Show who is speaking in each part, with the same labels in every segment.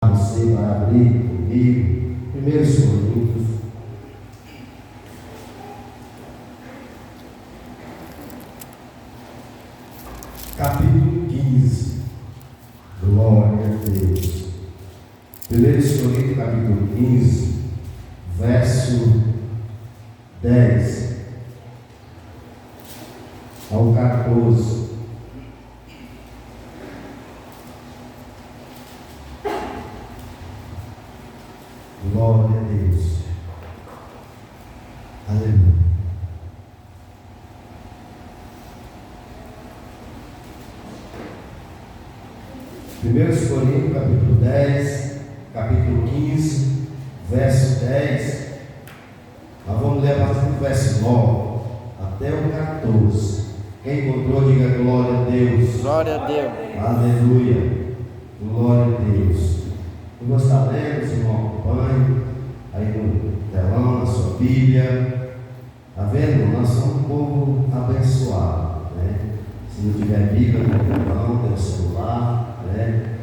Speaker 1: Você vai abrir comigo 1 Coríntios, capítulo 15. Glória a Deus. 1 Coríntios, capítulo 15, verso 10 ao 14. Glória a Deus. Aleluia. Primeiros Coríntios, capítulo 10, capítulo 15, verso 10. Nós vamos ler a partir do verso 9 até o 14. Quem encontrou, diga glória a Deus.
Speaker 2: Glória a Deus.
Speaker 1: Aleluia. Glória a Deus. Eu vou estar lendo, se não acompanhe, aí no telão, na sua Bíblia. Está vendo? Nós somos um povo abençoado, né? Se não tiver Bíblia, no telão, tem o celular, né?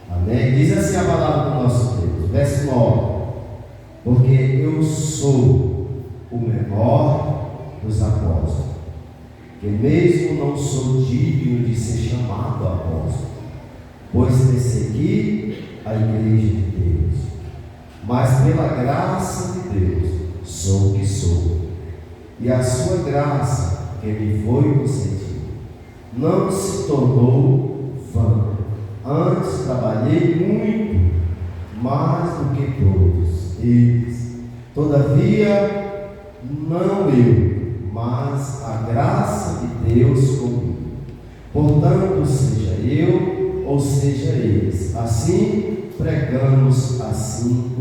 Speaker 1: Amém? Diz assim a palavra do nosso Deus, verso 9: porque eu sou o menor dos apóstolos, que mesmo não sou digno de ser chamado apóstolo, pois persegui a igreja de Deus, mas pela graça de Deus sou o que sou, e a sua graça que me foi concedida não se tornou vã. Antes trabalhei muito, mais do que todos eles. Todavia, não eu, mas a graça de Deus comigo. Portanto, seja eu ou seja eles, assim pregamos, assim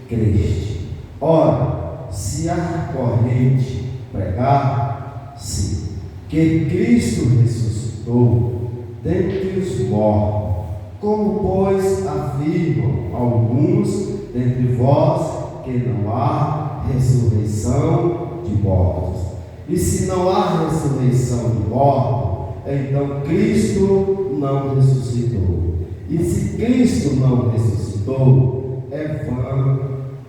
Speaker 1: creste. Ora, se há corrente pregar, sim, que Cristo ressuscitou dentre os mortos, como pois afirmam alguns dentre vós que não há ressurreição de mortos. E se não há ressurreição de mortos, então Cristo não ressuscitou. E se Cristo não ressuscitou, é vã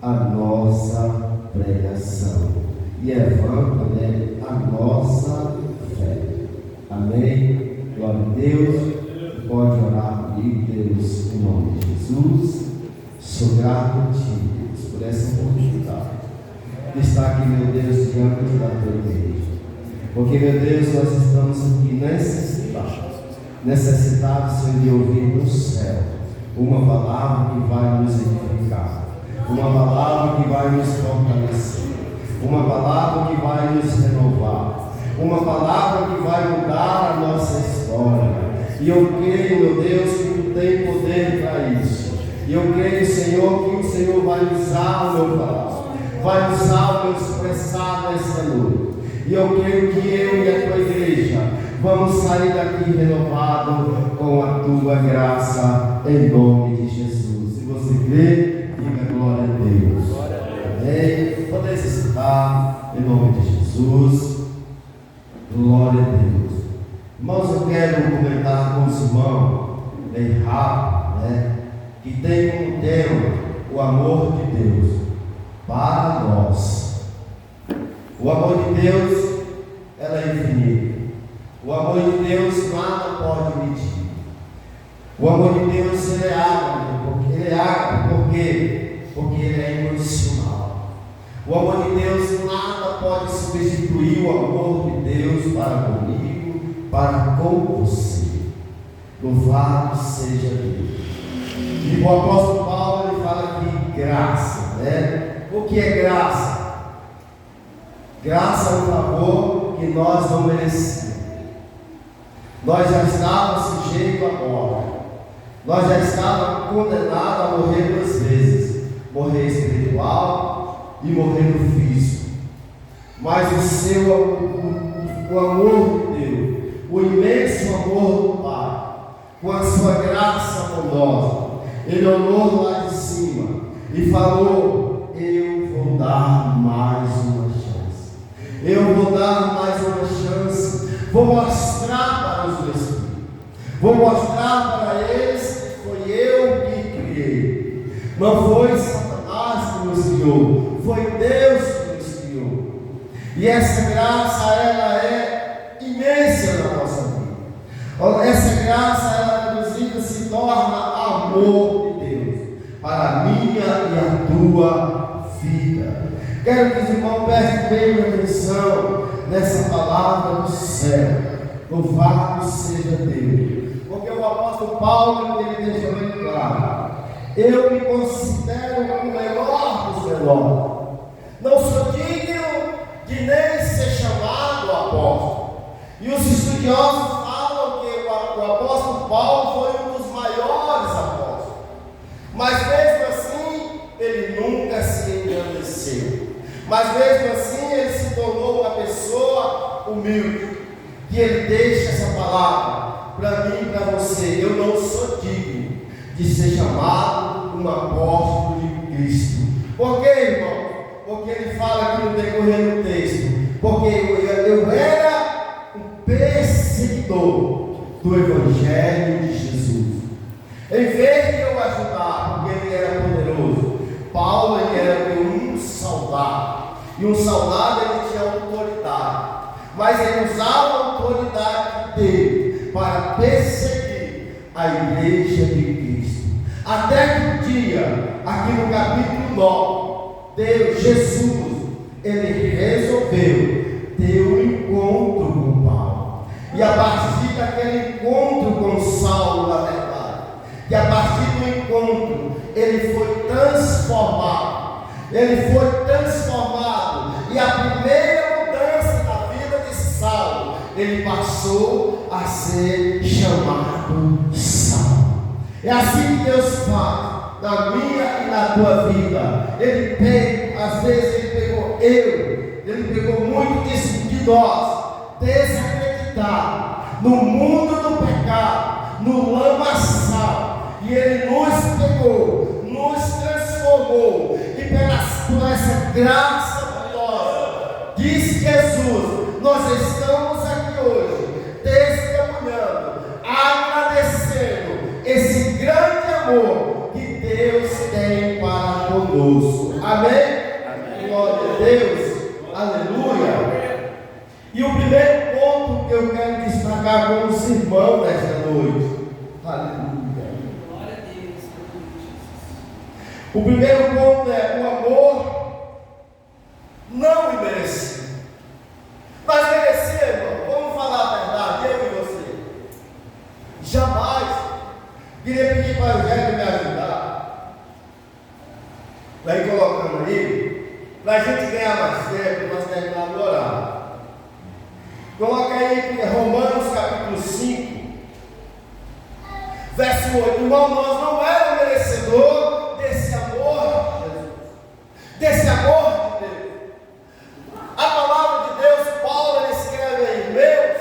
Speaker 1: a nossa pregação, e é vã também a nossa fé. Amém? Glória a Deus. Pode orar comigo, Deus, em nome de Jesus. Sou grato a Ti, Deus, por essa oportunidade de estar aqui, meu Deus, diante da Tua igreja. Porque, meu Deus, nós estamos aqui necessitados, Senhor, de ouvir do céu uma palavra que vai nos edificar, uma palavra que vai nos fortalecer, uma palavra que vai nos renovar, uma palavra que vai mudar a nossa história. E eu creio, meu Deus, que Tu tem poder para isso. E eu creio, Senhor, que o Senhor vai usar o meu falar, vai usar o meu expressar nesta noite. E eu creio que eu e a Tua igreja vamos sair daqui renovado com a Tua graça, em nome de Jesus. Se você crê, diga glória a Deus. Amém. Podem se sentar, em nome de Jesus. Glória a Deus. Irmãos, eu quero comentar com os irmãos, bem rápido, né? Que tem como tema o amor de Deus para nós. O amor de Deus, ela é infinito. O amor de Deus nada pode medir. O amor de Deus, ele é água, porque ele é água, porque ele é incondicional. O amor de Deus nada pode substituir o amor de Deus para comigo, para com você. Louvado seja Deus. E o apóstolo Paulo, ele fala aqui graça, né? O que é graça? Graça é um favor que nós não merecíamos. Nós já estávamos sujeitos à morte. Nós já estávamos condenados a morrer duas vezes: morrer espiritual e morrer no físico. Mas o amor de Deus, o imenso amor do Pai, com a sua graça amorosa, Ele olhou lá de cima e falou: eu vou dar mais uma chance. Eu vou dar mais uma chance. Vou mostrar para os meus filhos. Vou mostrar para eles que foi eu que criei. Não foi Satanás que nos criou, foi Deus que nos criou. E essa graça, ela é imensa na nossa vida. Essa graça, ela reduzida se torna amor de Deus para a minha e a tua vida. Quero que os irmãos prestem bem atenção nessa palavra do céu. Louvado seja Deus. Porque o apóstolo Paulo, ele deixa bem claro: eu me considero o menor dos menores. Não sou digno de nem ser chamado apóstolo. E os estudiosos falam que o apóstolo Paulo foi um dos maiores apóstolos. Mas mesmo assim, ele nunca se engrandeceu. Mas mesmo assim, ele se tornou uma pessoa humilde. E ele deixa essa palavra para mim e para você: eu não sou digno de ser chamado um apóstolo de Cristo. Por quê, irmão? Porque ele fala aqui no decorrer do texto: porque eu era um perseguidor do Evangelho de Jesus. Em vez de eu ajudar, porque ele era poderoso, Paulo, ele era um soldado. E um soldado, ele tinha autoridade. Mas ele usava a autoridade dele para perseguir a igreja de Cristo. Até que um dia, aqui no capítulo 9, Deus, Jesus, ele resolveu ter um encontro com Paulo. E a partir daquele encontro com Saulo, na verdade, e a partir do encontro, ele foi transformado. Ele foi transformado. E a primeira mudança na vida de Saulo, ele passou a ser chamado Saulo. É assim que Deus faz na minha e na tua vida. Ele pega, às vezes ele pegou muito de nós, desacreditado, no mundo do pecado, no lamaçal, e ele nos pegou, nos transformou, e por essa graça gloriosa, diz Jesus, nós estamos aqui hoje, testemunhando, agradecendo esse grande amor que Deus tem para conosco. Amém? Amém. Glória a Deus. Aleluia. E o primeiro ponto que eu quero destacar com os irmãos nesta noite. Aleluia. Glória a Deus. O primeiro ponto é o amor não imerecido. Mas merecer, irmão, vamos falar a verdade, eu e você. Jamais. Queria pedir para o Eugênio me ajudar. Vai colocando aí, para a gente ganhar mais tempo, nós terminarmos o horário. Coloca aí Romanos capítulo 5, verso 8. Irmão, nós não éramos merecedor desse amor de Jesus, desse amor de Deus. A palavra de Deus, Paulo ele escreve em Hebreus,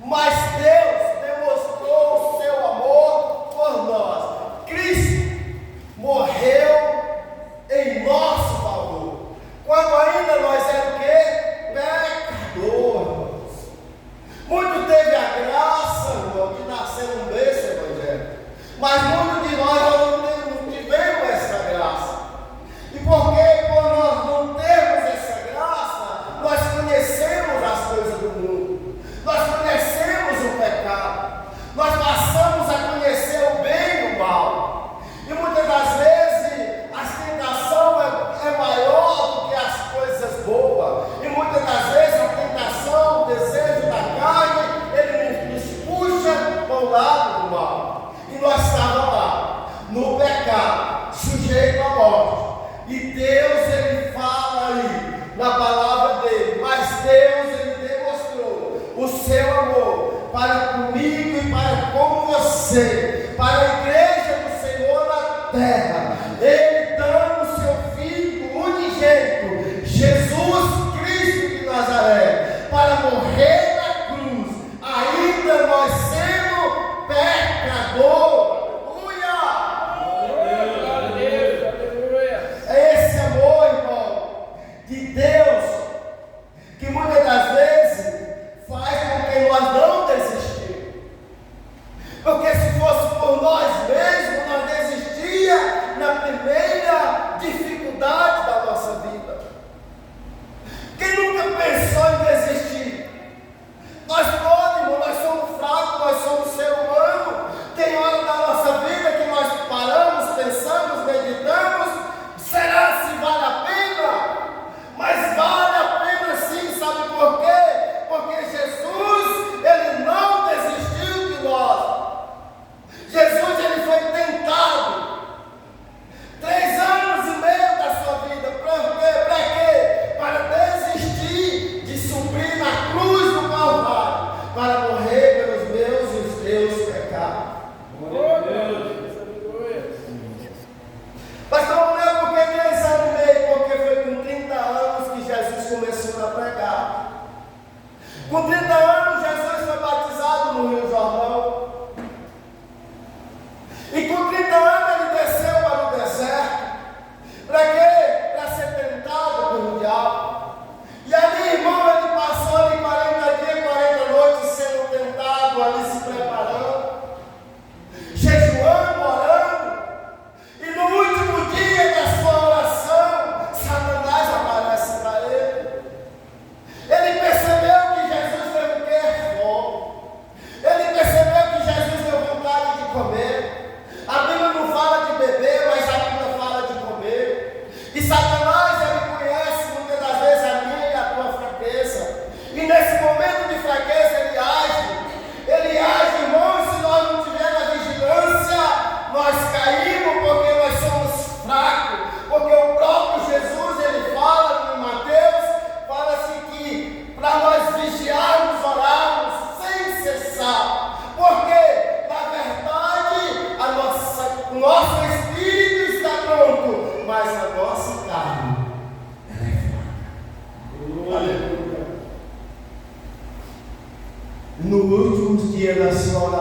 Speaker 1: mas Deus demonstrou o seu amor por nós. Cristo morreu em nosso favor, quando ainda nós éramos o quê? Pecadores. Muito teve a graça, irmão, de nascer um berço evangélico, mas muito de nós não tivemos essa graça. E por que por nós não termos essa graça, nós conhecemos as coisas do mundo, nós conhecemos o pecado, nós passamos a conhecer o bem e o mal, e muitas das vezes a tentação é maior do que as coisas boas, e muitas das vezes a tentação, o desejo da carne, ele nos puxa para o lado do mal, e nós estávamos lá, no pecado, sujeito à morte. E Deus, ele fala aí, na palavra dele, mas Deus, ele demonstrou o seu amor para comigo e para com você, para a igreja do Senhor na terra, ele dando o seu Filho unigênito, Jesus Cristo de Nazaré, para morrer na cruz, ainda nós sendo pecadores. Deus, que muitas das vezes faz com que nós não desistimos, porque se fosse por nós mesmos, nós desistíamos na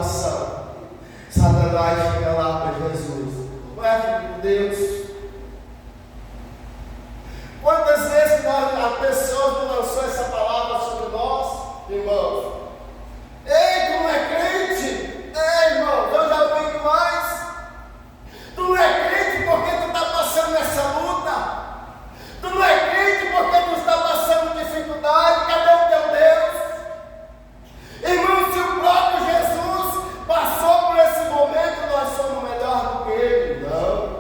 Speaker 1: situação, Satanás chega lá para Jesus: não é filho de Deus? Quantas vezes a pessoa que lançou essa palavra sobre nós, irmãos? Ei, tu não é crente? Ei, irmão, eu já ouvi mais. Tu não é crente porque tu está passando nessa luta. Tu não é crente porque tu está passando dificuldade. Cadê o teu Deus? Irmão, se o próprio Jesus passou por esse momento, nós somos melhor do que ele. Não.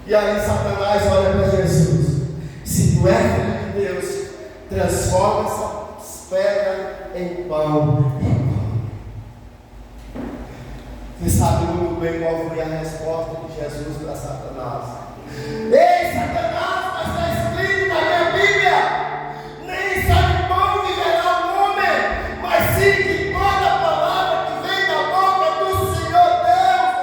Speaker 1: E aí Satanás olha para Jesus: se tu é filho de Deus, transforma essa pedra em pão. Você sabe muito bem qual foi a resposta de Jesus para Satanás. Ei, Satanás, mas está escrito na minha Bíblia: nem só de pão viverá o homem, mas sim de toda a palavra que vem da boca do Senhor Deus.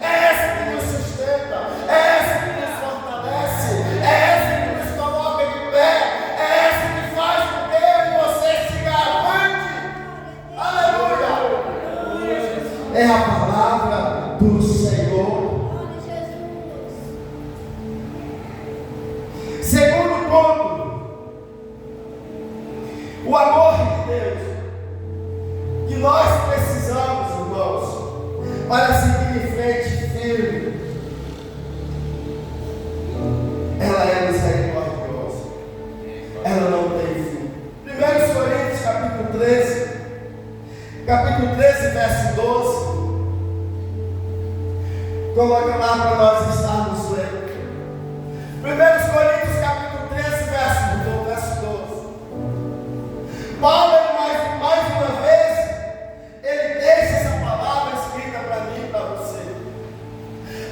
Speaker 1: É essa que nos sustenta, é essa que nos fortalece, é essa que nos coloca de pé, é essa que faz com que eu e você siga avante. Aleluia! É a palavra do Senhor. Segundo ponto, o amor de Deus que nós precisamos, irmãos, para seguir em frente firme. Ela é misericordiosa, ela não tem fim. 1 Coríntios capítulo 13, verso 12. Coloca lá para nós estarmos lendo. 1 Coríntios capítulo 13, verso 12. Paulo, mais uma vez, ele deixa essa palavra escrita para mim e para você.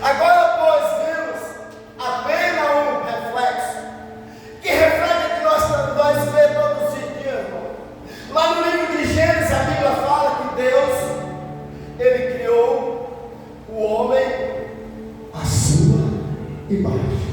Speaker 1: Agora, pois, vemos apenas um reflexo. Que reflete que nós vemos todos os dias, irmão. Lá no livro de Gênesis, a Bíblia fala que Deus, ele criou o homem à sua imagem.